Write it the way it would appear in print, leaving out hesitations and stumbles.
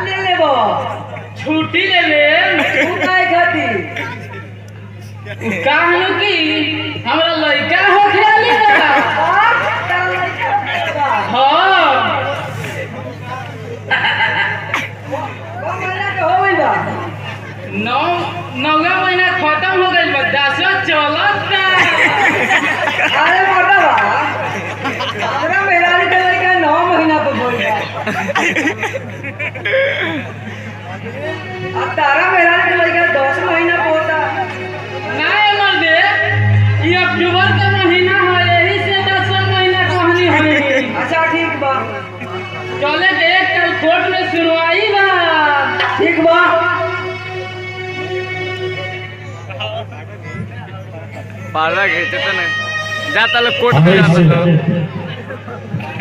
ले ले बो छुट्टी ले ले तू काय खाती कहलू कि हमरा लड़का हो खेली हाँ नौवा महीना खत्म हो गई बा 10वां चलत अरे मोटा बा हमरा मेहरारू के लड़का 9 महीना पे बोल गया अब तारा मेहरारू के लड़का 10 महीना पे होता नहीं मर्दे ये अक्टूबर का महीना है यही से 10वां महीना कहानी है। अच्छा ठीक बा चले देख कल कोर्ट में सुनवाई बा ठीक बा पार्ला घ्यायचं तर नाही जाताला कोट